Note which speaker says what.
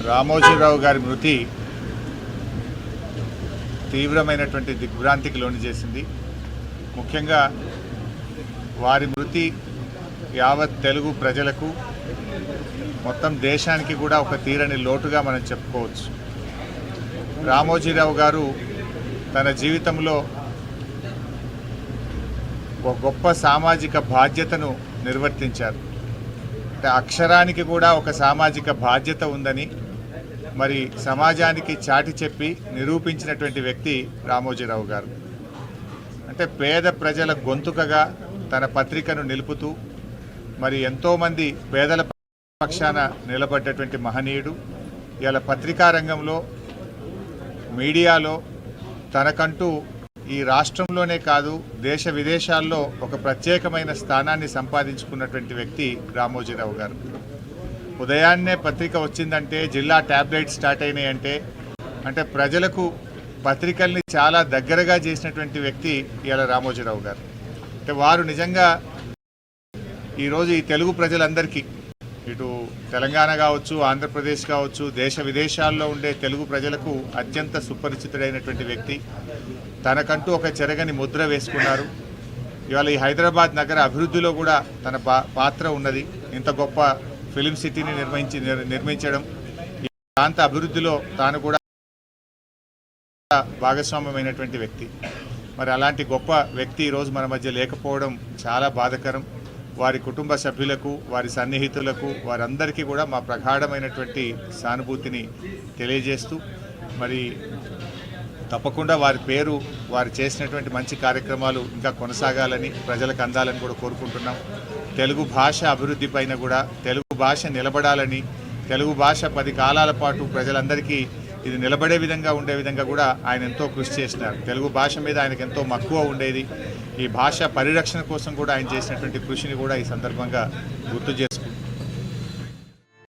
Speaker 1: రామోజీరావు గారి మృతి తీవ్రమైనటువంటి దిగ్భ్రాంతికి లోను చేసింది. ముఖ్యంగా వారి మృతి యావత్ తెలుగు ప్రజలకు, మొత్తం దేశానికి కూడా ఒక తీరని లోటుగా మనం చెప్పుకోవచ్చు. రామోజీరావు గారు తన జీవితంలో ఒక గొప్ప సామాజిక బాధ్యతను నిర్వర్తించారు. అంటే అక్షరానికి కూడా ఒక సామాజిక బాధ్యత ఉందని మరి సమాజానికి చాటి చెప్పి నిరూపించినటువంటి వ్యక్తి రామోజీరావు గారు. అంటే పేద ప్రజల గొంతుకగా తన పత్రికను నిలుపుతూ మరి ఎంతోమంది పేదల పక్షాన నిలబడ్డటువంటి మహనీయుడు. ఇలా పత్రికా రంగంలో, మీడియాలో తనకంటూ ఈ రాష్ట్రంలోనే కాదు దేశ విదేశాల్లో ఒక ప్రత్యేకమైన స్థానాన్ని సంపాదించుకున్నటువంటి వ్యక్తి రామోజీరావు గారు. ఉదయాన్నే పత్రిక వచ్చిందంటే, జిల్లా ట్యాబ్లెట్ స్టార్ట్ అయినాయంటే అంటే ప్రజలకు పత్రికల్ని చాలా దగ్గరగా చేసినటువంటి వ్యక్తి ఇలా రామోజీరావు గారు. అంటే వారు నిజంగా ఈరోజు ఈ తెలుగు ప్రజలందరికీ, ఇటు తెలంగాణ కావచ్చు, ఆంధ్రప్రదేశ్ కావచ్చు, దేశ విదేశాల్లో ఉండే తెలుగు ప్రజలకు అత్యంత సుపరిచితుడైనటువంటి వ్యక్తి. తనకంటూ ఒక చెరగని ముద్ర వేసుకున్నారు. ఇవాళ ఈ హైదరాబాద్ నగర అభివృద్ధిలో కూడా తన పాత్ర ఉన్నది. ఇంత గొప్ప ఫిలిం సిటీని నిర్మించడం, ఈ ప్రాంత అభివృద్ధిలో తాను కూడా భాగస్వామ్యమైనటువంటి వ్యక్తి. మరి అలాంటి గొప్ప వ్యక్తి ఈరోజు మన మధ్య లేకపోవడం చాలా బాధాకరం. వారి కుటుంబ సభ్యులకు, వారి సన్నిహితులకు, వారందరికీ కూడా మా ప్రగాఢమైనటువంటి సానుభూతిని తెలియజేస్తూ మరి తప్పకుండా వారి పేరు, వారు చేసినటువంటి మంచి కార్యక్రమాలు ఇంకా కొనసాగాలని, ప్రజలకు అందాలని కూడా కోరుకుంటున్నాం. తెలుగు భాష అభివృద్ధి పైన కూడా, తెలుగు భాష నిలబడాలని, తెలుగు భాష 10 కాలాల పాటు ప్రజలందరికీ ఇది నిలబడే విధంగా ఉండే విధంగా కూడా ఆయన ఎంతో కృషి చేసినారు. తెలుగు భాష మీద ఆయనకు ఎంతో మక్కువ ఉండేది. ఈ భాష పరిరక్షణ కోసం కూడా ఆయన చేసినటువంటి కృషిని కూడా ఈ సందర్భంగా గుర్తు చేసుకుంటున్నాం.